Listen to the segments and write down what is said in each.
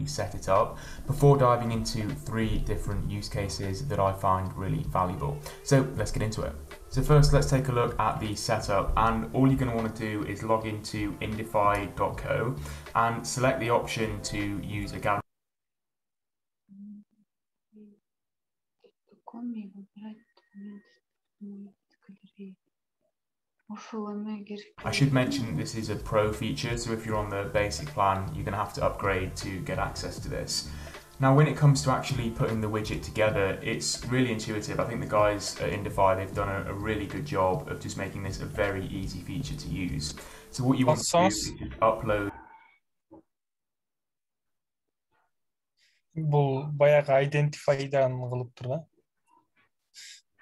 set it up before diving into 3 different use cases that I find really valuable. So let's get into it. So first, let's take a look at the setup, and all you're going to want to do is log into indify.co and select the option to use a gallery. I should mention this is a pro feature, so if you're on the basic plan, you're going to have to upgrade to get access to this. Now, when it comes to actually putting the widget together, it's really intuitive. I think the guys at Indify, they've done a really good job of just making this a very easy feature to use. So what you want to do is just upload. Бұл баяғы identify-дан қылып тұр да.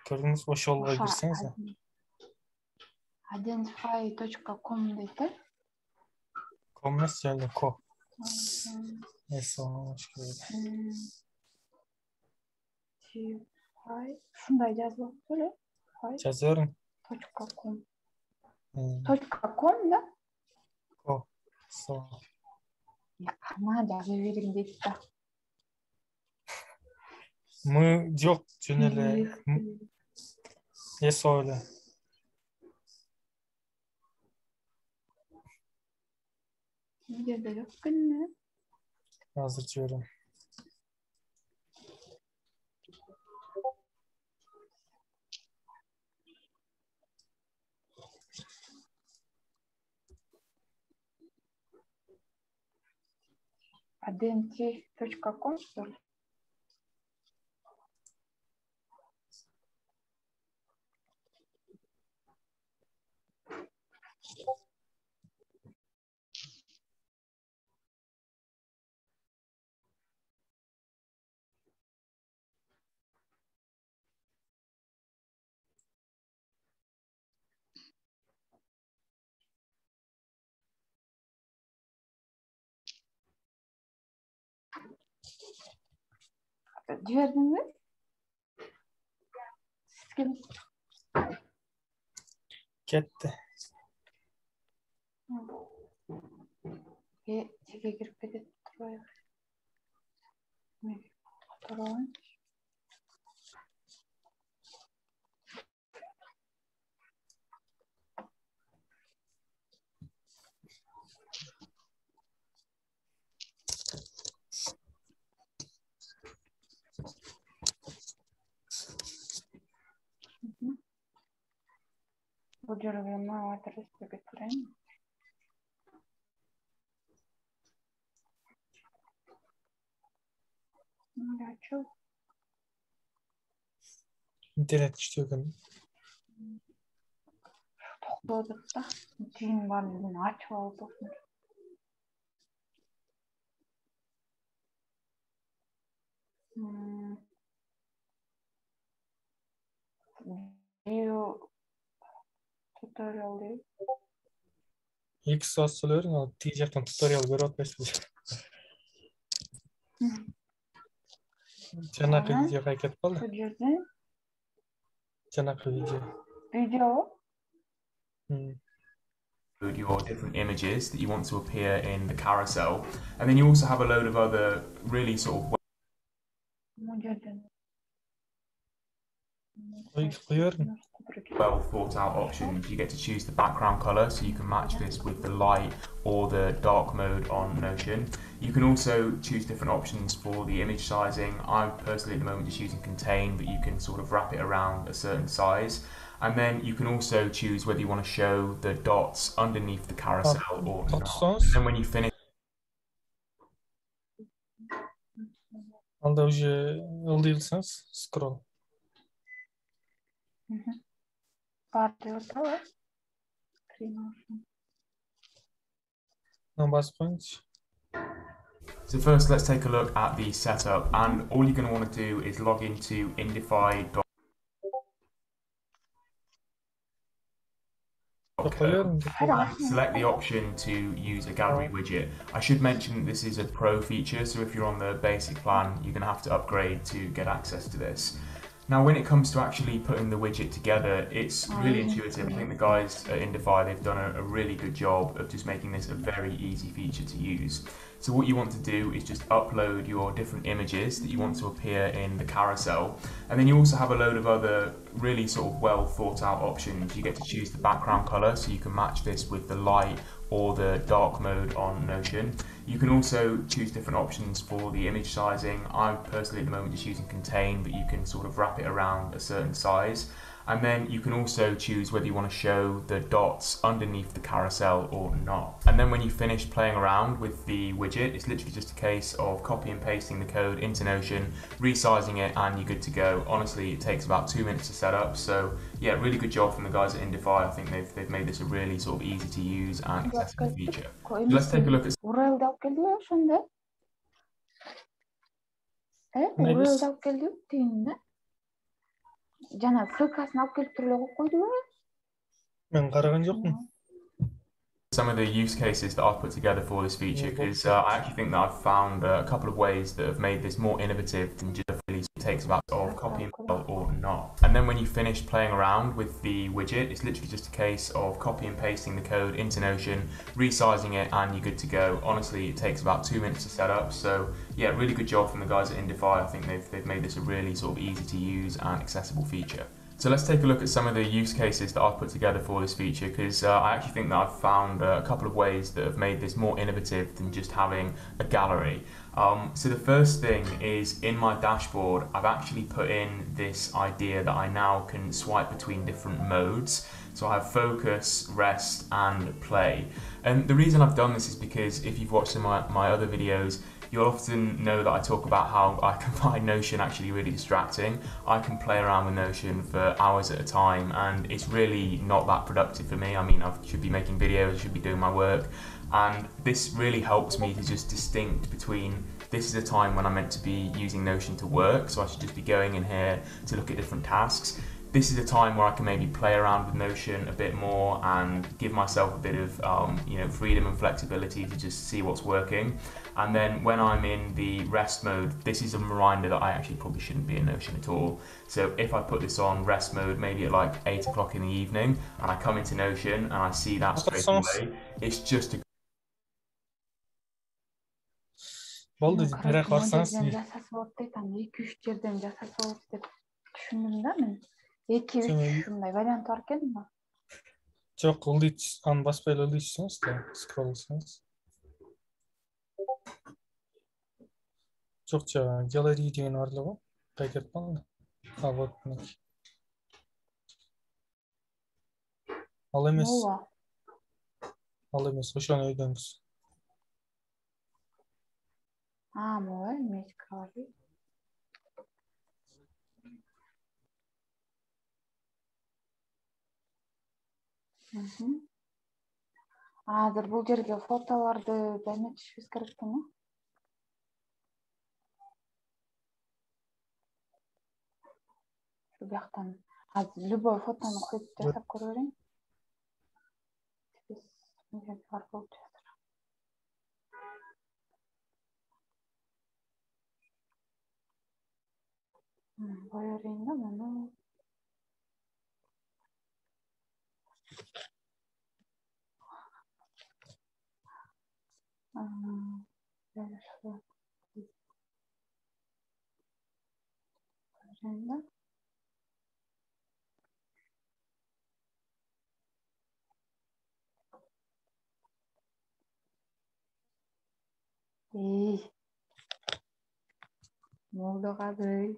Көрдіңіз, осы жолға кірсеңіз. Identify.com дейді. Com емес, және co. Шундай жазылып тұр. Жазырың. .com. .com да? Co. Сол. Қана жаза берген дейді да. Мы жоқ, жөнелі. Сойлы. Жерде жоқ күнне. Hazır жіберем. Identity.com, что ли? Жібердің бе? Кетті. Жеге кіріп кетеді тұрайық. Тұрайын. Бұл жерге мынау адресті кетірейін. Açıl. İnternet işlegen. Topladık da. Cin var dedim. Aç oldu. Video tutorial değil. Екі сөз сөйлерің, ал тек жақтан туториал көріп отпайсыз. Жаңағы видеоға кетіп қалды. Бұл жерде? Жаңағы видео. Video? Your different images that you want to appear in the carousel, and then you also have a load of other really sort of well thought out options. You get to choose the background color, so you can match this with the light or the dark mode on Notion. You can also choose different options for the image sizing. I'm personally at the moment just using contain, but you can sort of wrap it around a certain size. And then you can also choose whether you want to show the dots underneath the carousel or not. And when you finish, Anda уже ылдыйлсаңыз, scroll. So first, let's take a look at the setup, and all you're going to want to do is log into indify.co. Select the option to use a gallery widget. I should mention this is a pro feature, so if you're on the basic plan, you're going to have to upgrade to get access to this. Now, when it comes to actually putting the widget together, it's really intuitive. I think the guys at Indify, they've done a really good job of just making this a very easy feature to use. So what you want to do is just upload your different images that you want to appear in the carousel. And then you also have a load of other really sort of well thought out options. You get to choose the background color, so you can match this with the light or the dark mode on Notion. You can also choose different options for the image sizing. I'm personally at the moment just using Contain, but you can sort of wrap it around a certain size. And then you can also choose whether you want to show the dots underneath the carousel or not. And then when you finish playing around with the widget, it's literally just a case of copy and pasting the code into Notion, resizing it, and you're good to go. Honestly, it takes about 2 minutes to set up. So yeah, really good job from the guys at Indify. I think they've made this a really sort of easy to use and accessible feature. So let's take a look at Ural'da alып келди ошондо. Ural'da alып келди дейм да. Жана ссылкасын алып келип туруп эле коюп койдубу? Мен караган жокмун. some of the use cases that I've put together for this feature, because I actually think that I've found a couple of ways that have made this more innovative than just really takes about of copy and paste or not. And then when you finish playing around with the widget, it's literally just a case of copy and pasting the code into Notion, resizing it, and you're good to go. Honestly, it takes about 2 minutes to set up. So yeah, really good job from the guys at Indify. I think they've made this a really sort of easy to use and accessible feature. So let's take a look at some of the use cases that I've put together for this feature, because I actually think that I've found a couple of ways that have made this more innovative than just having a gallery. So the first thing is, in my dashboard, I've actually put in this idea that I now can swipe between different modes. So I have focus, rest, and play. And the reason I've done this is because if you've watched some of my other videos, you'll often know that I talk about how I can find Notion actually really distracting. I can play around with Notion for hours at a time, and it's really not that productive for me. I mean, I should be making videos, I should be doing my work, and this really helps me to just distinct between this is a time when I'm meant to be using Notion to work, so I should just be going in here to look at different tasks. This is a time where I can maybe play around with Notion a bit more and give myself a bit of freedom and flexibility to just see what's working. And then when I'm in the rest mode, this is a reminder that I actually probably shouldn't be in Notion at all. So if I put this on rest mode, maybe at like 8 o'clock in the evening, and I come into Notion and I see that straight away, it's just a Болду, бирок барсаңыз. Жасаса болот дейт, аны 2-3 жерден жасаса болот деп түшүндүм да мен. 2-3 мындай вариант бар экен да. Жок, ылдыйт, аны баспай эле ылдыйсыңыз да, скролл кылсаңыз. Жок, gallery деген бар эле го. Кайтып калды. Вот. Ал эмес. Ал эмес, ошону өйдөнбүз. Мола имеет крови. Азыр бул жерге фотолорду жайнатышыбыз керек экен. Şu бияктан любой фотону коюп жасап көрө берейин. Бар болуп жатыр. Коя берейин да муну. Moldo kadar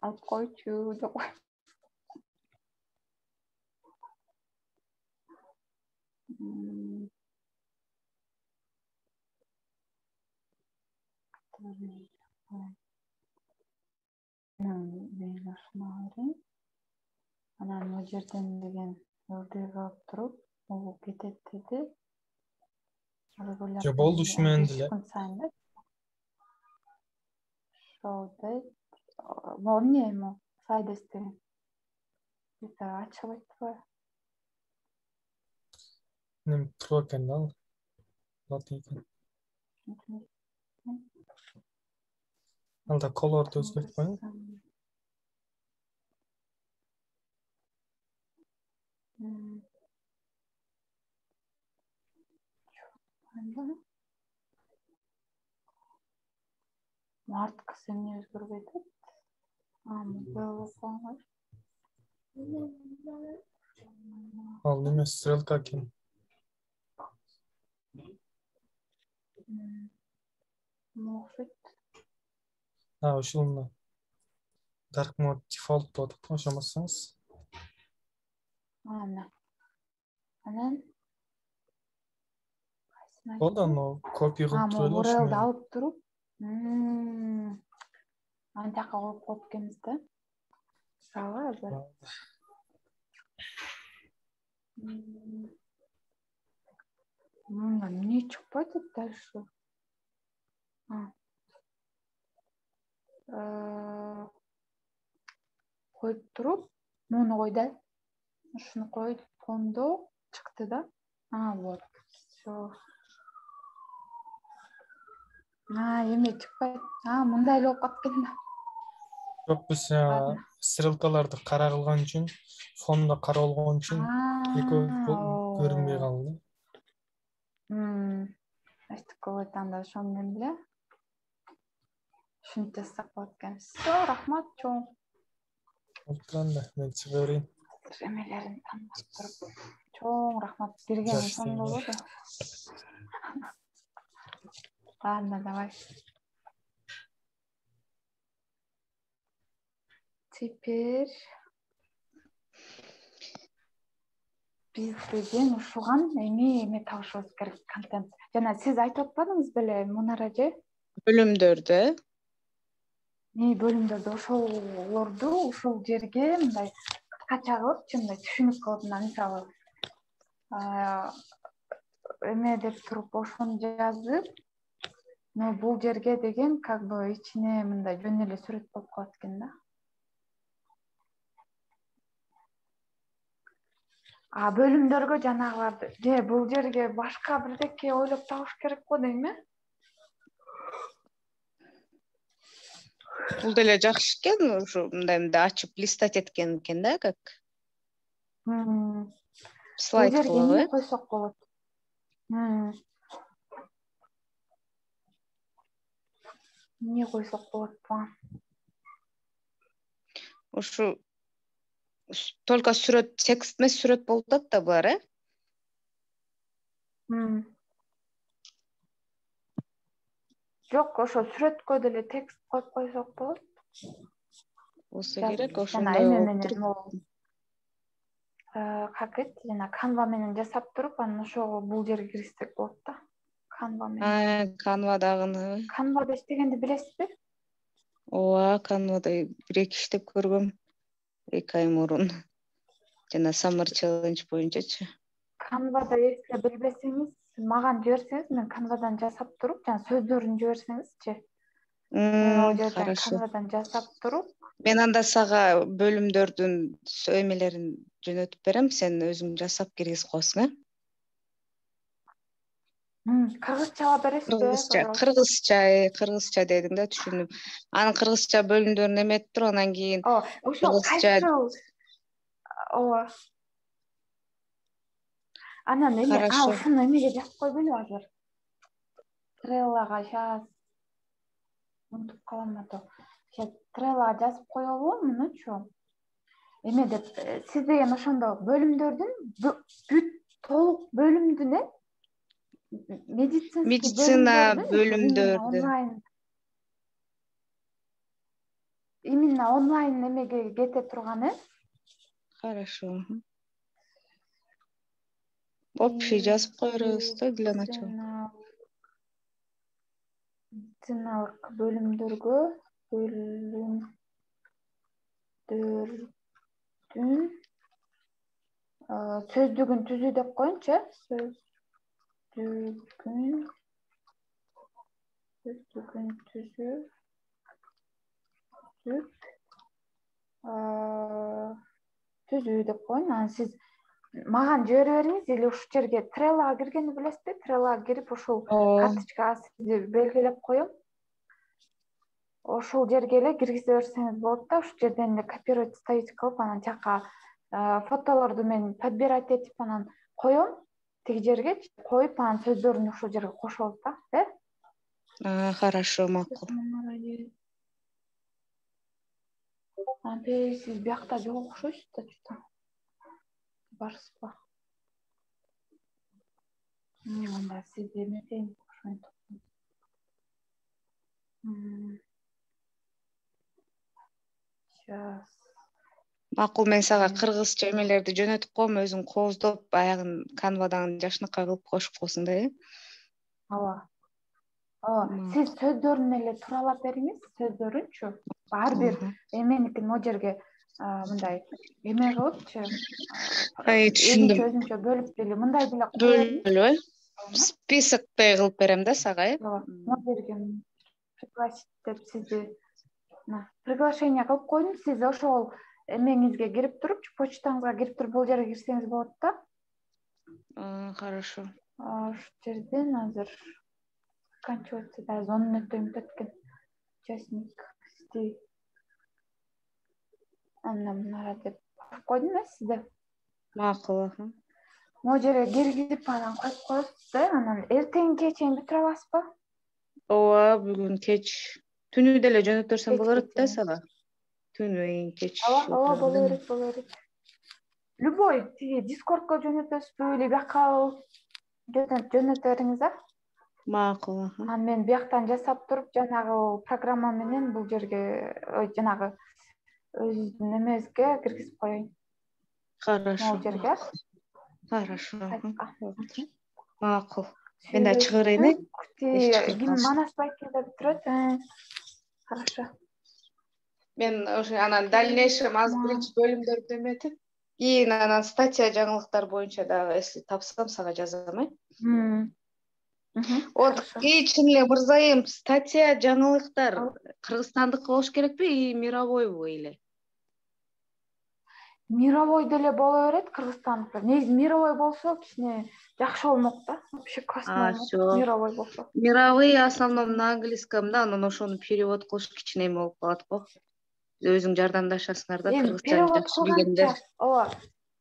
alt koyçu çok. Ana bu yerden degan yoldaga olib turib, u ketadi dedi. Ya boldu şu mendile. Şolda morniyemo saydesti. Bir daha açılıp var. Nem trocken al. Latin. Al da color da özgürlük koyun. Артқысы эмне өзгөрбөй атат? Белый. Ал неме стрелка экен. Окшойт. Ушул dark mode default болот, ошомосоңуз. Мына. Анан Болду, аны копия кылып туруп Уралды алып туруп. Антака коюп коюп экенбиз да. Сага азыр. Эмне чыкпайт дальше? Коюп туруп, муну кой да. Ушуну койгондо чыкты да. Вот. Всё. Эме чыкпайт. Мындай эле болуп калыптыр да. Жок, биз стрелкаларды кара кылган үчүн, фонда кара болгон үчүн экөө көрүнбөй калды. Ачтык болот анда ошону мен беле. Ушинтип жасап болот экен. Всё, рахмат чоң. Анда мен чыга берейин. Эмелерин тандап туруп. Чоң рахмат бергениң сонун болбоду. Ладно, давай. Теперь бизден ушуган эме табышыбыз керек контент. Жана сиз айтып атпадыңыз беле, Мунара же? Бөлүмдөрдө. Бөлүмдөрдө ошолорду ушул жерге мындай кыскача кылып, мындай түшүнүк кылып, мисалы эме деп туруп ошону жазып, бул жерге деген как бы ичине мындай жөн эле сүрөт болуп калат экен да. Бөлүмдөргө жанагыларды, бул жерге башка бирдеке ойлоп табыш керек го дейм, Бул деле жакшы экен, ушу мындай ачып листать эткен экен да, как слайд кылып. Бул жерге эмне кылып, койсок болот? Эмне койсок болот буга? Ушу только сүрөт, текст эмес сүрөт болуп атат да булар, Жок, ошо сүрөткө деле текст коюп койсок болот. Болсо керек, Жана ошондой эме болуп менен туруп. как жана Canva менен жасап туруп, анан ошого бул жерге киргизсек болот да. Canva менен. Canva'дагыны. Canva'да иштегенди билесизби? Ооба, Canva'да бир-эки иштеп көргөм 2 ай мурун. Жана Summer Challenge боюнчачы. Canva'да эске билбесеңиз, маган жиберсеңиз, мен Canva'дан жасап туруп, жана сөздөрүн жиберсеңизчи. Мен ал жерден Canva'дан жасап туруп, мен анда сага бөлүмдөрдүн эмелерин жөнөтүп берем, сен өзүң жасап киргизип коесуң, кыргызчалап бересизби? Кыргызча дедиң да, түшүндүм. Анын кыргызча бөлүмдөрүн эметип туруп, анан кийин ошо кайсыл? Ооба. Анан эме, ушуну эмеге жазып койбойлу азыр. Треллага сейчас унутуп калам ата. Сейчас Треллага жазып коелу мунучу. Эме деп, сиз деген ошондо бөлүмдөрдүн бүт толук бөлүмдүн медицина бөлүмдөрдү. Именно онлайн эмеге кете турган, Хорошо. Общий жазып коербуз да, для начала. Медициналык бөлүмдөргө сөздүгүн түзүү деп коеюнчу, сөздүгүн түзүү деп коеюн. Анан сиз маган жибере бериңиз, или ушул жерге Треллага киргенди билесизби? Треллага кирип, ушул карточкага сизди белгилеп коем. Ошол жерге эле киргизе берсеңиз болот да, ушул жерден эле копировать ставить кылып, анан жака фотолорду мен подбирать этип анан коем, тиги жерге коюп, анан сөздөрүн ушул жерге кошобуз да, Хорошо, макул. Антей, сиз биякта жок окшойсуз да чута. Барсызбы? Анда сиз эметейин окшойт. Сейчас. Макул, мен сага кыргызча эмелерди жөнөтүп коем, өзүң кооздоп, аягын канвадан жашынакай кылып кошуп койсуң да, Ооба. Сиз сөздөрүн эле туралап бериңиз, сөздөрүнчү. Ар бир эменикин могу жерге мындай эме кылыпчы. Түшүндүм. Өзүнчө бөлүп деле мындай деле коебыз. Бөлүп, списоктой кылып берем да сага, Могу жерге пригласить деп сизди приглашение кылып койдум. Сиз ошол эмеңизге кирип турупчу, почтаңызга кирип туруп бул жерге кирсеңиз болот да. Хорошо. Ошол жерден азыр заканчивается, да, зонун өтөйүн өткөн. Участник сизди мынара деп койдум да сизди. Макул. Могу жерге киргизип анан коюп коесуз да, анан эртеңки чейин бүтүрө аласызбы? Ооба, бүгүн кеч. Түнү деле жөнөтүп берсем боло берет да сага. Түнү кеч. Ооба, боло берет. Любой тиги Discordко жөнөтөсүзбү или бияка жөнөтө бериңиз да. Макул. Анан мен бияктан жасап туруп жанагы программа менен бул жерге жанагы өзүбүздүн эмебизге киргизип коеюн. Хорошо. Могу жерге. Хорошо. Макул. Мен да чыга берейин. Ким Манасбай келип бүтүрөт. Хорошо. Мен уже анан дальнейшем аз биринчи бөлүмдөрдү эметип, кийин анан статья жаңылыктар боюнча дагы если тапсам сага жазам, Вот чын эле мырзайым, статья жаңылыктар кыргызстандык болуш керекпи, и мировойбу эле? Мировой деле боло берет кыргызстандык. Негизи мировой болсо кичине жакшы болмок да. Вообще классно болмок. Мировой болсо. Мировой в основном на английском да, анан ошону перевод кылыш кичине эме болуп калат го. Өзүң жардамдашасыңар да, кыргызчаны жакшы билгендер. Ооба.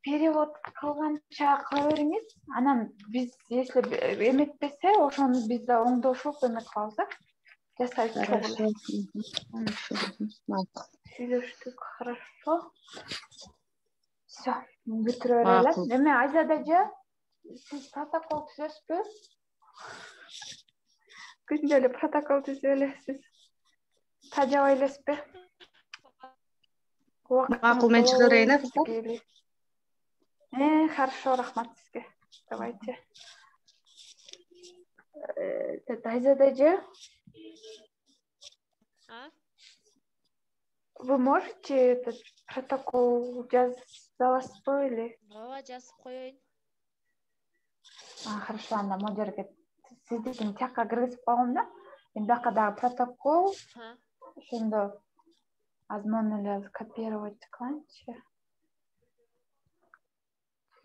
Перевод кылганча кыла бериңиз. Анан биз если эметпесе, ошону биз да оңдошуп эметип калабыз да. Жасайбыз чогуу эле. Сүйлөштүк, хорошо. Всё, бүтүрө берели. Эме Айзадажы, сиз протокол түзөсүзбү? Күндө эле протокол түзүп элесиз. Тажабай элесизби? Макул, мен чыга берейин, хорошо, рахмат сизге. Давайте. Айзадажы. Вы можете этот протокол жазабызбы или? Ооба, жазып коеюн. Хорошо, анда могу жерге сиздикин тияка киргизип койгом да. Эми бияка дагы протокол. Ошондо азман эле копировать кылайынчы.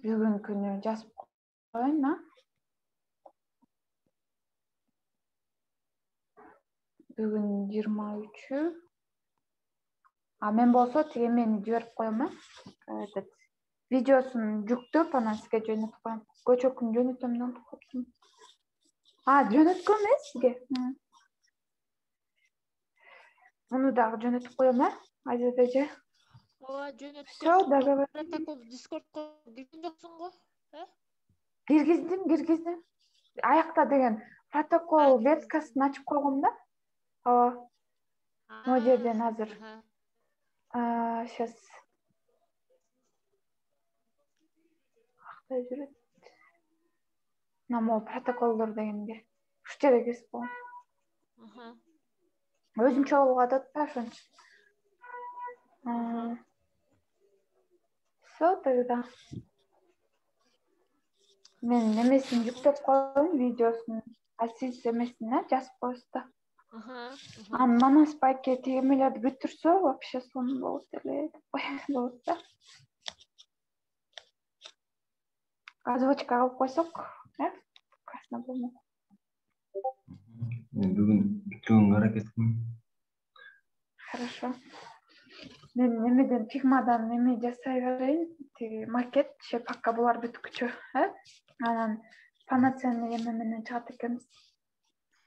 Бүгүн күнү жазып коеюн, Бүгүн 23. Мен болсо тиги эмени жиберип коем, Этот видеосун жүктөп, анан сизге жөнөтүп коем. Көчөкүн жөнөтөм деп коптум. Жөнөткөм сизге. Муну дагы жөнөтүп коем, Айзадажы. Ооба, жөнөтүп Всё, договор. Протокол Discordко кирген жоксуң го? Киргиздим. Аякта деген протокол веткасын ачып койгом да. Ооба. Могу жерден азыр. Сейчас. Кандай жүрөт? Могу протоколдор дегенге. Ушу жерге кирип койгом. Өзүнчө болуп атат да ошончо. Всё, тогда. Мен эмесин жүктөп коеюн, видеосун. Сиз эмесин жазып коесуз да. Манасбайке тиги эмелерди бүтүрсө, вообще сонун болот эле деп болот да. Озвучка кылып койсок, классно болмок. Мен бүгүн бүтүүгө аракет кылам. Хорошо. Мен эмеден Figma'дан эме жасай берейин. Тиги макет, пока булар бүткүчө, Анан полноценный эме менен чыгат экенбиз.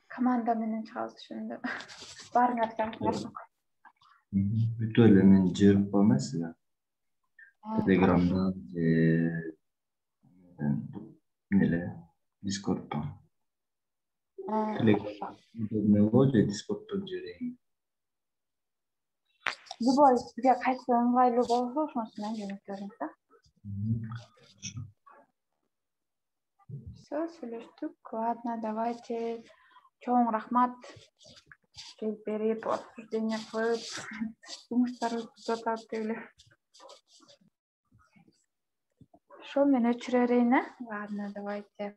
Команда менен чыгабыз ошондо. Баарыңар жакшы. Бүтө эле мен жиберип коем сизге. Телеграмдан же неле Дискордтон. Телеграм же Дискордтон жиберейин. Любой сизге кайсы ыңгайлуу болсо ошонусу менен жөнөтүп бериңиз да. Все, сүйлөштүк. Ладно, давайте. Чоң рахмат. Келип берип, обсуждение кылып, жумуштарыбызды жасап эле. Ошо мен өчүрө берейин, Ладно, давайте.